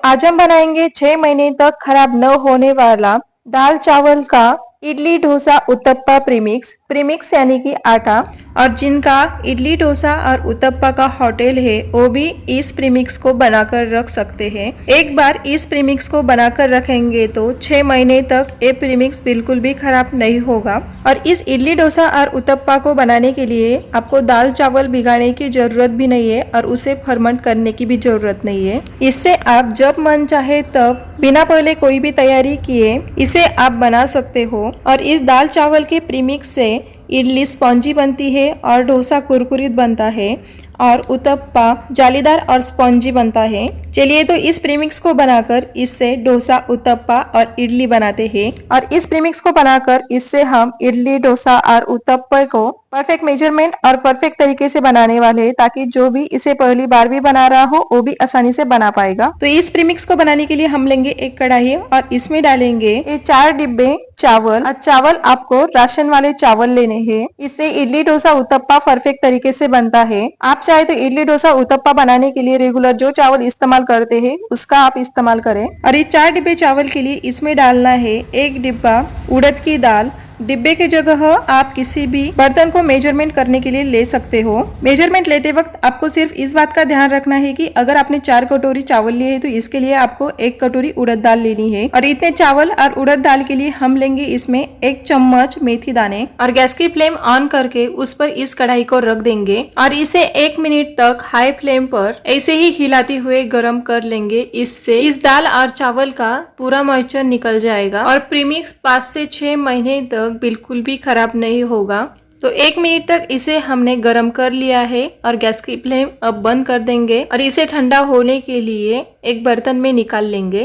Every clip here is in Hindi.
आज हम बनाएंगे 6 महीने तक खराब न होने वाला दाल चावल का इडली डोसा उत्तप्पा प्रीमिक्स यानी कि आटा। और जिनका इडली डोसा और उत्तप्पा का होटल है वो भी इस प्रीमिक्स को बनाकर रख सकते हैं। एक बार इस प्रीमिक्स को बनाकर रखेंगे तो 6 महीने तक ये प्रीमिक्स बिल्कुल भी खराब नहीं होगा। और इस इडली डोसा और उत्तप्पा को बनाने के लिए आपको दाल चावल भिगाने की जरूरत भी नहीं है और उसे फर्मेंट करने की भी जरूरत नहीं है। इससे आप जब मन चाहे तब बिना पहले कोई भी तैयारी किए इसे आप बना सकते हो। और इस दाल चावल के प्रीमिक्स से इडली स्पॉन्जी बनती है और डोसा कुरकुरीत बनता है और उत्तप्पा जालीदार और स्पॉन्जी बनता है। चलिए तो इस प्रीमिक्स को बनाकर इससे डोसा उत्तप्पा और इडली बनाते हैं। और इस प्रीमिक्स को बनाकर इससे हम इडली डोसा और उत्तप्पा को परफेक्ट मेजरमेंट और परफेक्ट तरीके से बनाने वाले हैं, ताकि जो भी इसे पहली बार भी बना रहा हो वो भी आसानी से बना पाएगा। तो इस प्रीमिक्स को बनाने के लिए हम लेंगे एक कढ़ाई और इसमें डालेंगे ये 4 डिब्बे चावल। और चावल आपको राशन वाले चावल लेने हैं। इससे इडली डोसा उत्तप्पा परफेक्ट तरीके से बनता है। आप चाहे तो इडली डोसा उत्तप्पा बनाने के लिए रेगुलर जो चावल इस्तेमाल करते हैं उसका आप इस्तेमाल करें। और ये 4 डिब्बे चावल के लिए इसमें डालना है 1 डिब्बा उड़द की दाल। डिब्बे की जगह आप किसी भी बर्तन को मेजरमेंट करने के लिए ले सकते हो। मेजरमेंट लेते वक्त आपको सिर्फ इस बात का ध्यान रखना है कि अगर आपने 4 कटोरी चावल लिए है तो इसके लिए आपको 1 कटोरी उड़द दाल लेनी है। और इतने चावल और उड़द दाल के लिए हम लेंगे इसमें 1 चम्मच मेथी दाने। और गैस की फ्लेम ऑन करके उस पर इस कढ़ाई को रख देंगे और इसे 1 मिनट तक हाई फ्लेम पर ऐसे ही हिलाते हुए गर्म कर लेंगे। इससे इस दाल और चावल का पूरा मॉइस्चर निकल जाएगा और प्रीमिक्स 5 से 6 महीने तक बिल्कुल भी खराब नहीं होगा। तो 1 मिनट तक इसे हमने गरम कर लिया है और गैस की फ्लेम अब बंद कर देंगे और इसे ठंडा होने के लिए एक बर्तन में निकाल लेंगे।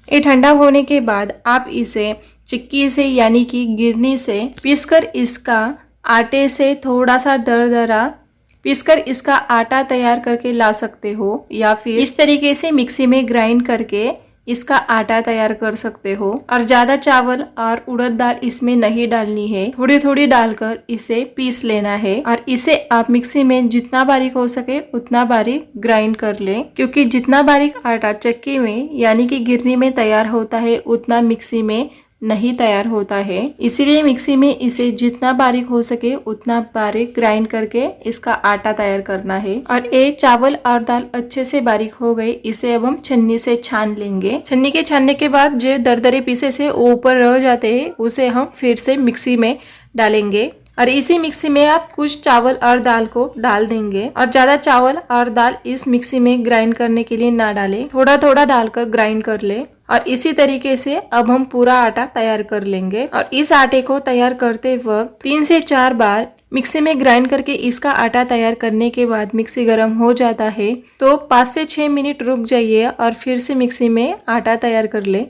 ये ठंडा होने के बाद आप इसे चिक्की से यानी कि गिरनी से पीसकर इसका आटे से थोड़ा सा दरदरा पीसकर इसका आटा तैयार करके ला सकते हो, या फिर इस तरीके से मिक्सी में ग्राइंड करके इसका आटा तैयार कर सकते हो। और ज्यादा चावल और उड़द दाल इसमें नहीं डालनी है, थोड़ी थोड़ी डालकर इसे पीस लेना है। और इसे आप मिक्सी में जितना बारीक हो सके उतना बारीक ग्राइंड कर ले, क्योंकि जितना बारीक आटा चक्की में यानी कि गिरनी में तैयार होता है उतना मिक्सी में नहीं तैयार होता है। इसीलिए मिक्सी में इसे जितना बारीक हो सके उतना बारीक ग्राइंड करके इसका आटा तैयार करना है। और ये चावल और दाल अच्छे से बारीक हो गए, इसे अब हम छन्नी से छान लेंगे। छन्नी के छानने के बाद जो दरदरे पीसे से ऊपर रह जाते हैं उसे हम फिर से मिक्सी में डालेंगे। और इसी मिक्सी में आप कुछ चावल और दाल को डाल देंगे। और ज्यादा चावल और दाल इस मिक्सी में ग्राइंड करने के लिए ना डालें, थोड़ा थोड़ा डालकर ग्राइंड कर ले। और इसी तरीके से अब हम पूरा आटा तैयार कर लेंगे। और इस आटे को तैयार करते वक्त 3 से 4 बार मिक्सी में ग्राइंड करके इसका आटा तैयार करने के बाद मिक्सी गर्म हो जाता है तो 5 से 6 मिनट रुक जाइए और फिर से मिक्सी में आटा तैयार कर ले।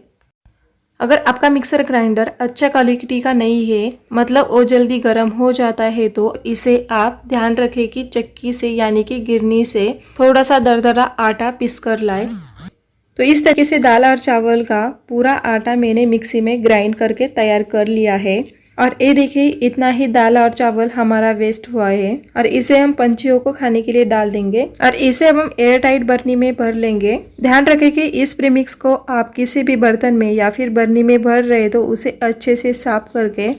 अगर आपका मिक्सर ग्राइंडर अच्छा क्वालिटी का नहीं है, मतलब वो जल्दी गर्म हो जाता है, तो इसे आप ध्यान रखें कि चक्की से यानी कि गिरनी से थोड़ा सा दरदरा आटा पीस कर लाए। तो इस तरीके से दाल और चावल का पूरा आटा मैंने मिक्सी में ग्राइंड करके तैयार कर लिया है। और ये देखिए इतना ही दाल और चावल हमारा वेस्ट हुआ है और इसे हम पंछियों को खाने के लिए डाल देंगे। और इसे अब हम एयर टाइट बर्नी में भर लेंगे। ध्यान रखें कि इस प्रीमिक्स को आप किसी भी बर्तन में या फिर बर्नी में भर रहे तो उसे अच्छे से साफ करके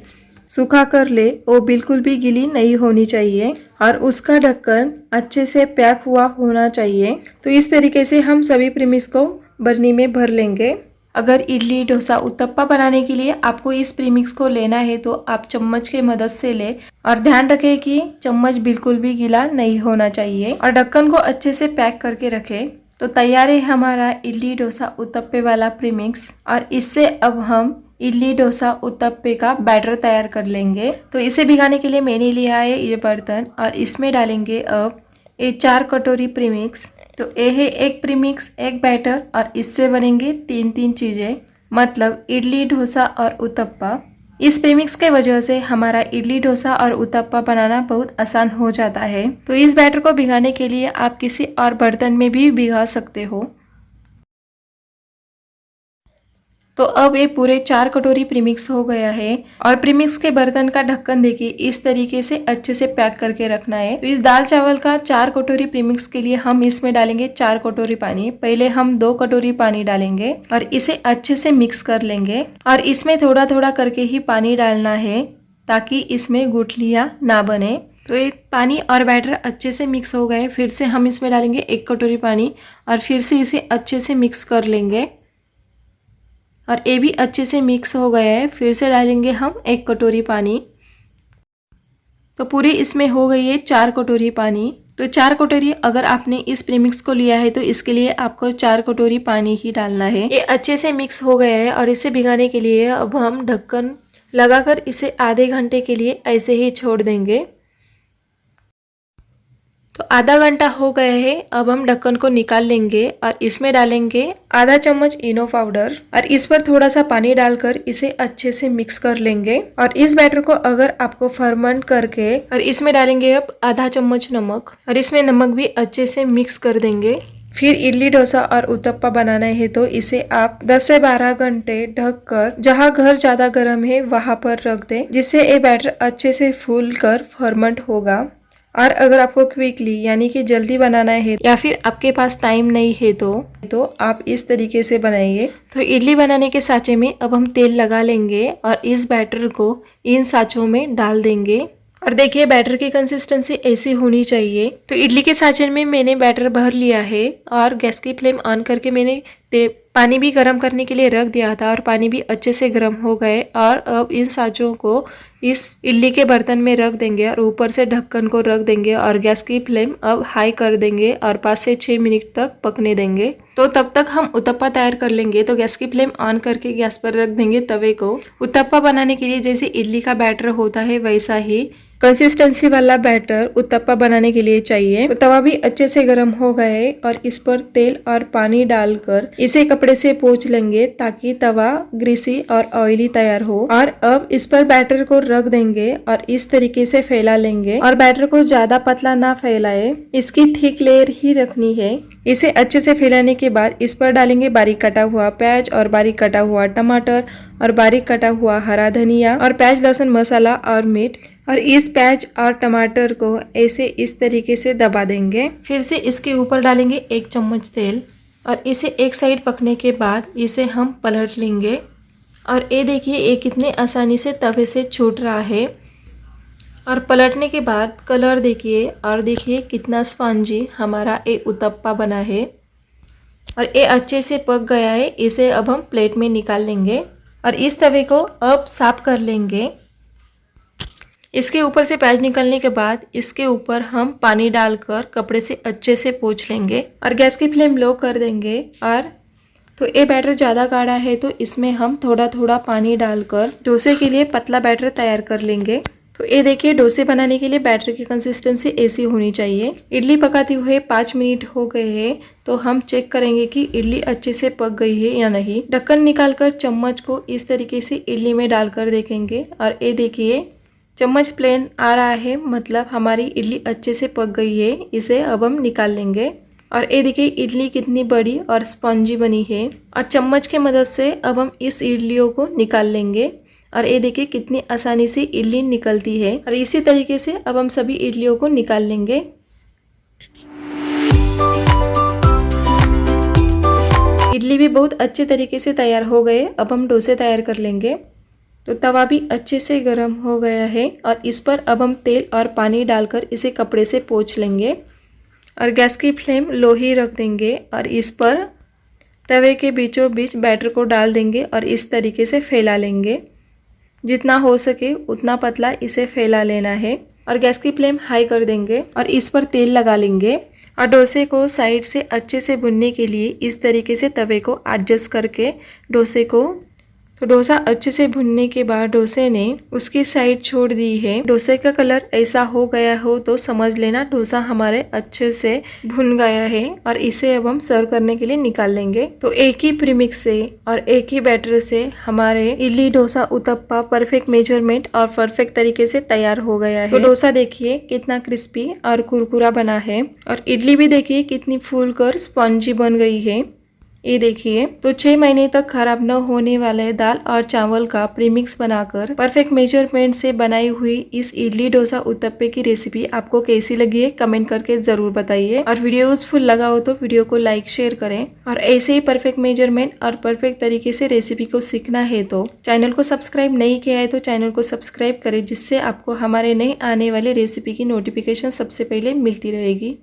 सूखा कर ले। वो बिल्कुल भी गीली नहीं होनी चाहिए और उसका ढक्कन अच्छे से पैक हुआ होना चाहिए। तो इस तरीके से हम सभी प्रीमिक्स को बर्नी में भर लेंगे। अगर इडली डोसा उत्तप्पा बनाने के लिए आपको इस प्रीमिक्स को लेना है तो आप चम्मच के मदद से ले और ध्यान रखें कि चम्मच बिल्कुल भी गीला नहीं होना चाहिए और ढक्कन को अच्छे से पैक करके रखें। तो तैयार है हमारा इडली डोसा उत्तप्पे वाला प्रीमिक्स। और इससे अब हम इडली डोसा उत्तप्पे का बैटर तैयार कर लेंगे। तो इसे भिगाने के लिए मैंने लिया है ये बर्तन और इसमें डालेंगे अब ये 4 कटोरी प्रीमिक्स। तो ये है 1 प्रीमिक्स 1 बैटर और इससे बनेंगे 3 चीजें, मतलब इडली डोसा और उत्तप्पा। इस प्रीमिक्स के वजह से हमारा इडली डोसा और उत्तप्पा बनाना बहुत आसान हो जाता है। तो इस बैटर को भिगाने के लिए आप किसी और बर्तन में भी भिगा सकते हो। तो अब ये पूरे 4 कटोरी प्रीमिक्स हो गया है। और प्रीमिक्स के बर्तन का ढक्कन देखिए इस तरीके से अच्छे से पैक करके रखना है। तो इस दाल चावल का 4 कटोरी प्रीमिक्स के लिए हम इसमें डालेंगे 4 कटोरी पानी। पहले हम 2 कटोरी पानी डालेंगे और इसे अच्छे से मिक्स कर लेंगे। और इसमें थोड़ा थोड़ा करके ही पानी डालना है ताकि इसमें गुठलियां ना बने। तो ये पानी और बैटर अच्छे से मिक्स हो गए। फिर से हम इसमें डालेंगे 1 कटोरी पानी और फिर से इसे अच्छे से मिक्स कर लेंगे। और ये भी अच्छे से मिक्स हो गया है। फिर से डालेंगे हम 1 कटोरी पानी। तो पूरी इसमें हो गई है 4 कटोरी पानी। तो 4 कटोरी अगर आपने इस प्रीमिक्स को लिया है तो इसके लिए आपको 4 कटोरी पानी ही डालना है। ये अच्छे से मिक्स हो गया है और इसे भिगाने के लिए अब हम ढक्कन लगाकर इसे आधे घंटे के लिए ऐसे ही छोड़ देंगे। तो आधा घंटा हो गया है। अब हम ढक्कन को निकाल लेंगे और इसमें डालेंगे आधा चम्मच इनो पाउडर और इस पर थोड़ा सा पानी डालकर इसे अच्छे से मिक्स कर लेंगे। और इस बैटर को अगर आपको फर्मेंट करके और इसमें डालेंगे अब आधा चम्मच नमक और इसमें नमक भी अच्छे से मिक्स कर देंगे। फिर इडली डोसा और उत्तप्पा बनाना है तो इसे आप 10 से 12 घंटे ढककर जहाँ घर ज्यादा गर्म है वहां पर रख दें, जिससे ये बैटर अच्छे से फूल कर फर्मेंट होगा। और अगर आपको क्विकली यानी कि जल्दी बनाना है या फिर आपके पास टाइम नहीं है तो आप इस तरीके से बनाइए। तो इडली बनाने के साँचे में अब हम तेल लगा लेंगे और इस बैटर को इन साँचों में डाल देंगे। और देखिए बैटर की कंसिस्टेंसी ऐसी होनी चाहिए। तो इडली के साँचे में मैंने बैटर भर लिया है और गैस की फ्लेम ऑन करके मैंने पानी भी गर्म करने के लिए रख दिया था और पानी भी अच्छे से गर्म हो गए। और अब इन साँचों को इस इडली के बर्तन में रख देंगे और ऊपर से ढक्कन को रख देंगे और गैस की फ्लेम अब हाई कर देंगे और 5 से 6 मिनट तक पकने देंगे। तो तब तक हम उत्तप्पा तैयार कर लेंगे। तो गैस की फ्लेम ऑन करके गैस पर रख देंगे तवे को। उत्तप्पा बनाने के लिए जैसे इडली का बैटर होता है वैसा ही कंसिस्टेंसी वाला बैटर उत्तप्पा बनाने के लिए चाहिए। तो तवा भी अच्छे से गर्म हो गया है और इस पर तेल और पानी डालकर इसे कपड़े से पोंछ लेंगे ताकि तवा ग्रीसी और ऑयली तैयार हो। और अब इस पर बैटर को रख देंगे और इस तरीके से फैला लेंगे। और बैटर को ज्यादा पतला ना फैलाए, इसकी थिक लेयर ही रखनी है। इसे अच्छे से फैलाने के बाद इस पर डालेंगे बारीक कटा हुआ प्याज और बारीक कटा हुआ टमाटर और बारीक कटा हुआ हरा धनिया और प्याज लहसुन मसाला और मीट। और इस प्याज और टमाटर को ऐसे इस तरीके से दबा देंगे। फिर से इसके ऊपर डालेंगे 1 चम्मच तेल और इसे एक साइड पकने के बाद इसे हम पलट लेंगे। और ये देखिए ये कितने आसानी से तवे से छूट रहा है। और पलटने के बाद कलर देखिए और देखिए कितना स्पंजी हमारा ये उत्तप्पा बना है और ये अच्छे से पक गया है। इसे अब हम प्लेट में निकाल लेंगे और इस तवे को अब साफ कर लेंगे। इसके ऊपर से प्याज निकलने के बाद इसके ऊपर हम पानी डालकर कपड़े से अच्छे से पोंछ लेंगे और गैस की फ्लेम लो कर देंगे। और तो ये बैटर ज़्यादा गाढ़ा है तो इसमें हम थोड़ा थोड़ा पानी डालकर डोसे के लिए पतला बैटर तैयार कर लेंगे। तो ये देखिए डोसे बनाने के लिए बैटर की कंसिस्टेंसी ऐसी होनी चाहिए। इडली पकाते हुए 5 मिनट हो गए हैं तो हम चेक करेंगे कि इडली अच्छे से पक गई है या नहीं। ढक्कन निकालकर चम्मच को इस तरीके से इडली में डालकर देखेंगे और ये देखिए चम्मच प्लेन आ रहा है, मतलब हमारी इडली अच्छे से पक गई है। इसे अब हम निकाल लेंगे और ये देखिए इडली कितनी बड़ी और स्पंजी बनी है। और चम्मच के मदद से अब हम इस इडलियों को निकाल लेंगे और ये देखिए कितनी आसानी से इडली निकलती है। और इसी तरीके से अब हम सभी इडलियों को निकाल लेंगे। इडली भी बहुत अच्छे तरीके से तैयार हो गए। अब हम डोसे तैयार कर लेंगे। तो तवा भी अच्छे से गर्म हो गया है और इस पर अब हम तेल और पानी डालकर इसे कपड़े से पोंछ लेंगे और गैस की फ्लेम लो ही रख देंगे। और इस पर तवे के बीचों बीच बैटर को डाल देंगे और इस तरीके से फैला लेंगे। जितना हो सके उतना पतला इसे फैला लेना है और गैस की फ्लेम हाई कर देंगे और इस पर तेल लगा लेंगे। और डोसे को साइड से अच्छे से भुनने के लिए इस तरीके से तवे को एडजस्ट करके डोसे को तो डोसा अच्छे से भुनने के बाद डोसे ने उसकी साइड छोड़ दी है। डोसे का कलर ऐसा हो गया हो तो समझ लेना डोसा हमारे अच्छे से भुन गया है और इसे अब हम सर्व करने के लिए निकाल लेंगे। तो एक ही प्रीमिक्स से और एक ही बैटर से हमारे इडली डोसा उत्तप्पा परफेक्ट मेजरमेंट और परफेक्ट तरीके से तैयार हो गया है। तो डोसा देखिए कितना क्रिस्पी और कुरकुरा बना है और इडली भी देखिए कितनी फूल कर स्पंजी बन गई है। ये देखिए, तो 6 महीने तक खराब न होने वाले दाल और चावल का प्रीमिक्स बनाकर परफेक्ट मेजरमेंट से बनाई हुई इस इडली डोसा उत्तप्पे की रेसिपी आपको कैसी लगी है कमेंट करके जरूर बताइए। और वीडियो यूजफुल लगा हो तो वीडियो को लाइक शेयर करें। और ऐसे ही परफेक्ट मेजरमेंट और परफेक्ट तरीके से रेसिपी को सीखना है तो चैनल को सब्सक्राइब नहीं किया है तो चैनल को सब्सक्राइब करें, जिससे आपको हमारे नए आने वाले रेसिपी की नोटिफिकेशन सबसे पहले मिलती रहेगी।